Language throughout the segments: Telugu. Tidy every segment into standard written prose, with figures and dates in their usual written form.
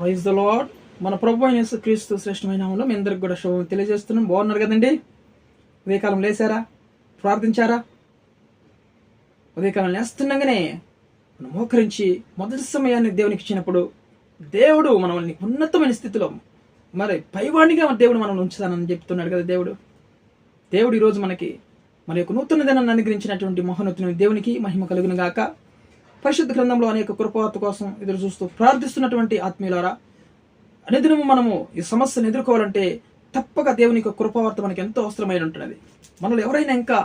Praise the lord. మన ప్రభు అయిన యేసుక్రీస్తు శ్రేష్టమైన నామములో మీ అందరికి కూడా శుభం తెలియజేస్తున్నాం. బాగున్నారు కదండి? ఉదయకాలం లేచారా? ప్రార్థించారా? ఉదయకాలం లేస్తుండగానే మనం మోకరించి మొదటి సమయాన్ని దేవునికి ఇచ్చినప్పుడు దేవుడు మనల్ని ఉన్నతమైన స్థితిలో మరి పైవాడిగా దేవుడు మనం ఉంచుతానని చెప్తున్నాడు కదా దేవుడు ఈరోజు మనకి మన యొక్క నూతన దినాన్ని అనుగ్రహించినటువంటి మహోన్నతుని దేవునికి మహిమ కలుగును గాక. పరిశుద్ధ గ్రంథంలో అనేక కృపవార్త కోసం ఎదురు చూస్తూ ప్రార్థిస్తున్నటువంటి ఆత్మీయులారా, అనుదినము మనము ఈ సమస్యను ఎదుర్కోవాలంటే తప్పక దేవుని యొక్క కృపవార్త మనకి ఎంతో అవసరమైన ఉంటున్నది. మనలో ఎవరైనా ఇంకా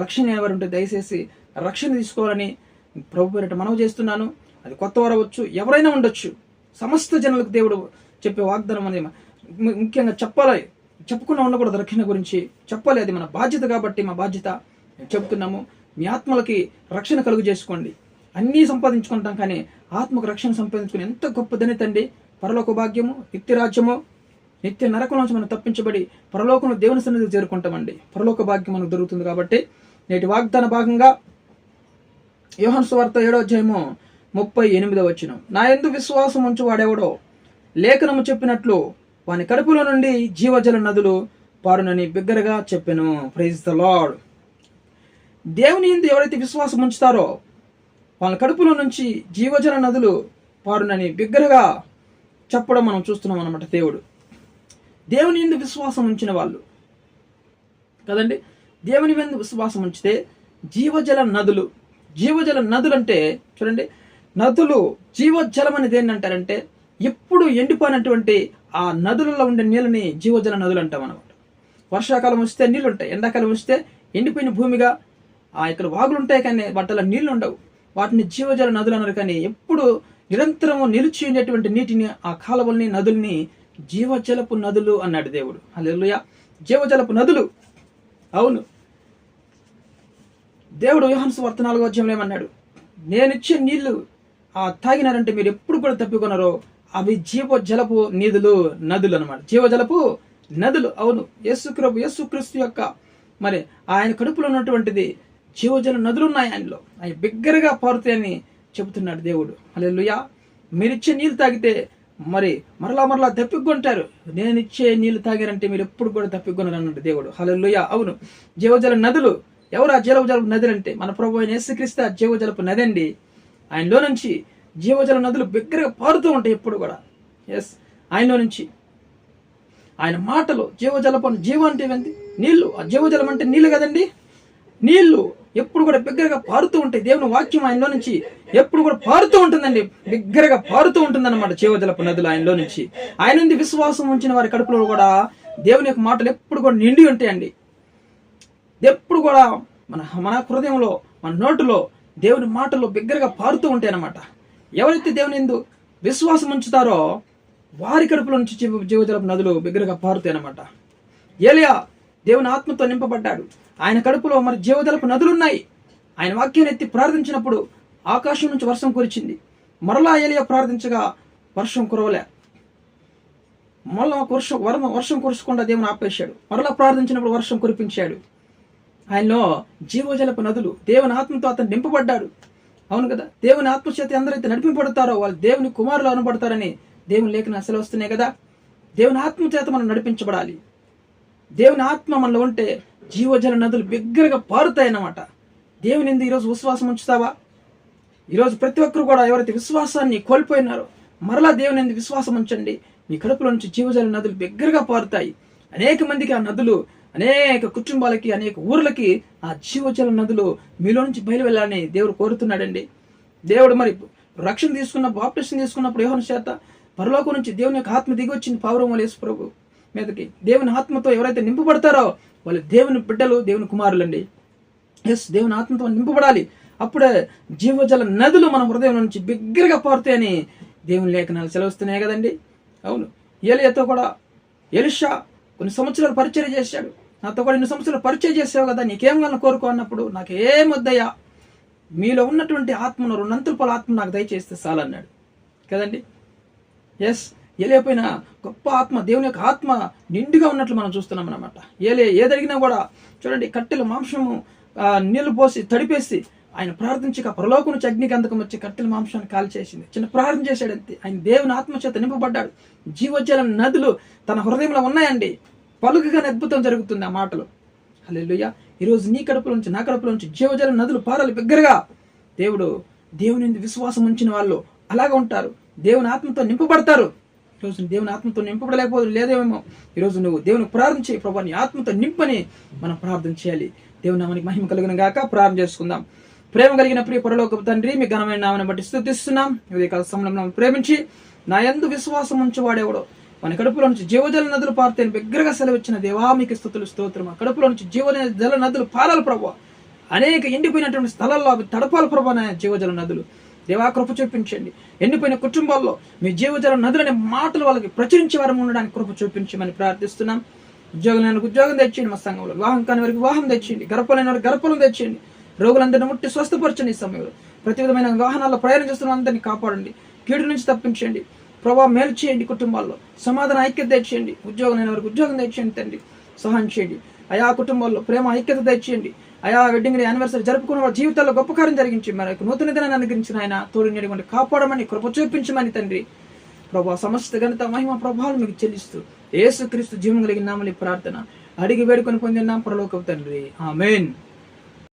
రక్షణ ఎవరుంటే దయచేసి రక్షణ తీసుకోవాలని ప్రభు పేరిట మనవి చేస్తున్నాను. అది కొత్త వారు అవ్వచ్చు, ఎవరైనా ఉండొచ్చు. సమస్త జనులకు దేవుడు చెప్పే వాగ్దానం అనేది ముఖ్యంగా చెప్పాలి, చెప్పకుండా ఉండకూడదు. రక్షణ గురించి చెప్పాలి, అది మన బాధ్యత. కాబట్టి మా బాధ్యత చెప్తున్నాము. మీ ఆత్మలకి రక్షణ కలుగు చేసుకోండి. అన్నీ సంపాదించుకుంటాం కానీ ఆత్మకు రక్షణ సంపాదించుకుని ఎంత గొప్పదని తండ్రి. పరలోక భాగ్యము, నిత్య రాజ్యము, నిత్య నరకం నుంచి మనం తప్పించబడి పరలోకంలో దేవుని సన్నిధికి చేరుకుంటామండి. పరలోక భాగ్యం మనకు దొరుకుతుంది. కాబట్టి నేటి వాగ్దాన భాగంగా యోహాను సువార్త 7వ అధ్యాయము 38వ వచనం, నా యందు విశ్వాసం ఉంచు వాడెవడో లేఖనము చెప్పినట్లు వాని కడుపులో నుండి జీవజల నదులు పారునని బిగ్గరగా చెప్పెను. Praise the Lord. దేవుని యందు ఎవరైతే విశ్వాసం ఉంచుతారో వాళ్ళ కడుపులో నుంచి జీవజల నదులు పారునని బిగ్గరగా చెప్పడం మనం చూస్తున్నాం అన్నమాట. దేవుని యందు విశ్వాసం ఉంచిన వాళ్ళు కదండి. దేవుని యందు విశ్వాసం ఉంచితే జీవజల నదులు అంటే చూడండి, నదులు జీవజలం అనేది ఏంటంటారంటే ఎప్పుడు ఎండిపోయినటువంటి ఆ నదులలో ఉండే నీళ్ళని జీవజల నదులు అంటాం అన్నమాట. వర్షాకాలం వస్తే నీళ్ళు ఉంటాయి, ఎండాకాలం వస్తే ఎండిపోయిన భూమిగా ఇక్కడ వాగులు ఉంటాయి కానీ వాటిలో నీళ్లు ఉండవు. వాటిని జీవజల నదులు అన్నారు. కానీ ఎప్పుడు నిరంతరము నిలిచి ఉండేటువంటి నీటిని, ఆ కాలువల్ని, నదుల్ని జీవజలపు నదులు అన్నాడు దేవుడు. హల్లెలూయా. జీవజలపు నదులు. అవును, దేవుడు యోహాను సువార్త 4వ అధ్యాయంలో ఏమన్నాడు? నేనిచ్చే నీళ్లు తాగినారంటే మీరు ఎప్పుడు కూడా తప్పికొనరో అవి జీవజలపు నదులు అనమాట. జీవజలపు నదులు. అవును, యేసుక్రీస్తు యొక్క మరి ఆయన కడుపులో ఉన్నటువంటిది జీవజల నదులు ఉన్నాయి ఆయనలో. ఆయన బిగ్గరగా పారుతాయని చెబుతున్నాడు దేవుడు. హల్లెలూయా. మీరిచ్చే నీళ్ళు తాగితే మరి మరలా తప్పికొంటారు. నేను ఇచ్చే నీళ్లు తాగారంటే మీరు ఎప్పుడు కూడా తప్పికొనరు అన్నాడు దేవుడు. హల్లెలూయా. అవును, జీవజల నదులు. ఎవరు ఆ జీవజలపు నదులు అంటే మన ప్రభు అయిన యేసుక్రీస్తు ఆ జీవజలపు నది అండి. ఆయనలో నుంచి జీవజల నదులు బిగ్గరగా పారుతూ ఉంటాయి ఎప్పుడు కూడా. ఎస్, ఆయనలో నుంచి ఆయన మాటలు జీవం అంటే నీళ్లు. ఆ జీవజలం అంటే నీళ్లు కదండి. నీళ్లు ఎప్పుడు కూడా బిగ్గరగా పారుతూ ఉంటాయి. దేవుని వాక్యం ఆయనలో నుంచి ఎప్పుడు కూడా పారుతూ ఉంటుందండి, బిగ్గరగా పారుతూ ఉంటుంది అన్నమాట. జీవజలపు నదులు ఆయనలో నుంచి. ఆయన నుండి విశ్వాసం ఉంచిన వారి కడుపులో కూడా దేవుని యొక్క మాటలు ఎప్పుడు కూడా నిండి ఉంటాయండి. ఎప్పుడు కూడా మన హృదయంలో, మన నోటులో దేవుని మాటలు బిగ్గరగా పారుతూ ఉంటాయి అన్నమాట. ఎవరైతే దేవుని యందు విశ్వాసం ఉంచుతారో వారి కడుపులో నుంచి జీవజలపు నదులు బిగ్గరగా పారుతాయి అన్నమాట. ఏలియా దేవుని ఆత్మతో నింపబడ్డాడు. ఆయన కడుపులో మరి జీవజలపు నదులున్నాయి. ఆయన వాక్యాన్ని ఎత్తి ప్రార్థించినప్పుడు ఆకాశం నుంచి వర్షం కురిచింది. మరలా ఏలియా ప్రార్థించగా వర్షం కురవలే. మరలా వర్షం కురచకుండా దేవుని ఆపేశాడు. మరలా ప్రార్థించినప్పుడు వర్షం కురిపించాడు. ఆయనలో జీవజలపు నదులు. దేవుని ఆత్మతో అతను నింపబడ్డాడు. అవును కదా. దేవుని ఆత్మ చేత ఎందరైతే నడిపింపబడతారో వాళ్ళు దేవుని కుమారులు అనబడతారని దేవుని లేఖన అసలు వస్తున్నాయి కదా. దేవుని ఆత్మ చేత మనం నడిపించబడాలి. దేవుని ఆత్మ మనలో ఉంటే జీవజల నదులు బిగ్గరగా పారుతాయి అన్నమాట. దేవుని యందు ఈరోజు విశ్వాసం ఉంచుతావా? ఈరోజు ప్రతి ఒక్కరు కూడా ఎవరైతే విశ్వాసాన్ని కోల్పోయినారో మరలా దేవుని యందు విశ్వాసం ఉంచండి. మీ కడుపులో నుంచి జీవజల నదులు బిగ్గరగా పారుతాయి. అనేక మందికి ఆ నదులు, అనేక కుటుంబాలకి, అనేక ఊర్లకి ఆ జీవజల నదులు మీలో నుంచి బయలు వెళ్ళాలని దేవుడు కోరుతున్నాడండి. దేవుడు మరి రక్షణ బాప్టిజం తీసుకున్నప్పుడు యోహాను చేత పరలోకం నుంచి దేవుని యొక్క ఆత్మ దిగి వచ్చింది పావురముల యేసు ప్రభు మీదకి. దేవుని ఆత్మతో ఎవరైతే నింపబడతారో వాళ్ళు దేవుని బిడ్డలు, దేవుని కుమారులండి. ఎస్, దేవుని ఆత్మతో నింపబడాలి. అప్పుడే జీవజల నదులు మన హృదయం నుంచి బిగ్గరగా పారుతాయని దేవుని లేఖనాలు సెలవుస్తున్నాయి కదండి. అవును, ఏలియాతో కూడా ఎలీషా కొన్ని సంవత్సరాలు పరిచర్య చేశాడు. నాతో కూడా 2 సంవత్సరాలు పరిచయం చేసావు కదా, నీకేం కావాలని కోరుకో అన్నప్పుడు నాకేమొద్దయ్యా, మీలో ఉన్నటువంటి ఆత్మను 2 అంతల ఆత్మ నాకు దయచేస్తే చాలన్నాడు కదండి. ఎస్, ఏలియాపైన గొప్ప ఆత్మ, దేవుని యొక్క ఆత్మ నిండుగా ఉన్నట్లు మనం చూస్తున్నాం అన్నమాట. ఏదడిగినా కూడా చూడండి, కట్టెలు మాంసము నీళ్లు పోసి తడిపేసి ఆయన ప్రార్థించక పరలోకం నుంచి అగ్నిగంధకం వచ్చి కట్టెల మాంసాన్ని కాల్చేసింది. చిన్న ప్రార్థన చేశాడు అంతే. ఆయన దేవుని ఆత్మచేత నింపబడ్డాడు. జీవజల నదులు తన హృదయంలో ఉన్నాయండి. పలుకుగానే అద్భుతం జరుగుతుంది ఆ మాటలు. హల్లెలూయా. ఈరోజు నీ కడుపులో నుంచి నా కడుపులో నుంచి జీవజల నదులు పారాలి బిగ్గరగా. దేవుని విశ్వాసం ఉంచిన వాళ్ళు అలాగే ఉంటారు. దేవుని ఆత్మతో నింపబడతారు. ఈరోజు దేవుని ఆత్మతో నింపబడలేకపోతే లేదేమో. ఈరోజు నువ్వు దేవునికి ప్రార్థన చేయి, ప్రభా నీ ఆత్మతో నింపని మనం ప్రార్థన చేయాలి. దేవుని నామానికి మహిమ కలుగును గాక. ప్రార్థన చేసుకుందాం. ప్రేమ కలిగిన ప్రియ పరలోకపు తండ్రి, మీ ఘనమైన నామమును బట్టి స్తుతిస్తున్నాం. ఉదయకాల సమయంలో ప్రేమించి నా యందు విశ్వాసం ఉంచువాడెవడో మన కడుపులో నుంచి జీవజల నదులు పారుతాయని బిగ్గరగా సెలవిచ్చిన దేవా మీకు స్తుతులు స్తోత్రం. ఆ కడుపులో నుంచి జీవజల నదులు పారాలి ప్రభా. అనేక ఎండిపోయినటువంటి స్థలాల్లో అవి తడపాలి ప్రభా. జీవజల నదులు దేవా కృప చూపించండి. ఎండిపోయిన కుటుంబాల్లో మీ జీవజల నదులనే మాటలు వాళ్ళకి ప్రచురించే వారం ఉండడానికి కృప చూపించమని ప్రార్థిస్తున్నాం. ఉద్యోగం తెచ్చేయండి. మా సంఘంలో వివాహం కాని వారికి వివాహం తెచ్చేయండి. గర్భలేని వారికి గర్భలం తెచ్చేయండి. రోగులందరినీ ముట్టి స్వస్థపరచండి. ఈ సమయంలో ప్రతి విధమైన వాహనాల్లో ప్రయాణం చేస్తున్న అందరినీ కాపాడండి. కీడు నుంచి తప్పించండి ప్రభావ. మేలు చేయండి. కుటుంబాల్లో సమాధాన ఐక్యత తెచ్చేయండి. ఉద్యోగం లేని వారికి ఉద్యోగం తెచ్చేయండి తండ్రి. సహాయం చేయండి. ఆయా కుటుంబాల్లో ప్రేమ ఐక్యత తెచ్చేయండి. ఆయా వెడ్డింగ్ యానివర్సరీ జరుపుకున్న వారి జీవితాల్లో గొప్ప కార్యం జరిగించి మరి నూతన దినాన్ని అనుగ్రహించిన ఆయన తోడు కాపాడమని కృప చూపించమని తండ్రి ప్రభా. సమస్త ఘనత మహిమ ప్రభావాలు మీకు చెల్లిస్తూ యేసుక్రీస్తు జీవం కలిగిన నామములో ప్రార్థన అడిగి వేడుకొని పొందిన పరలోకపు తండ్రి. ఆమేన్.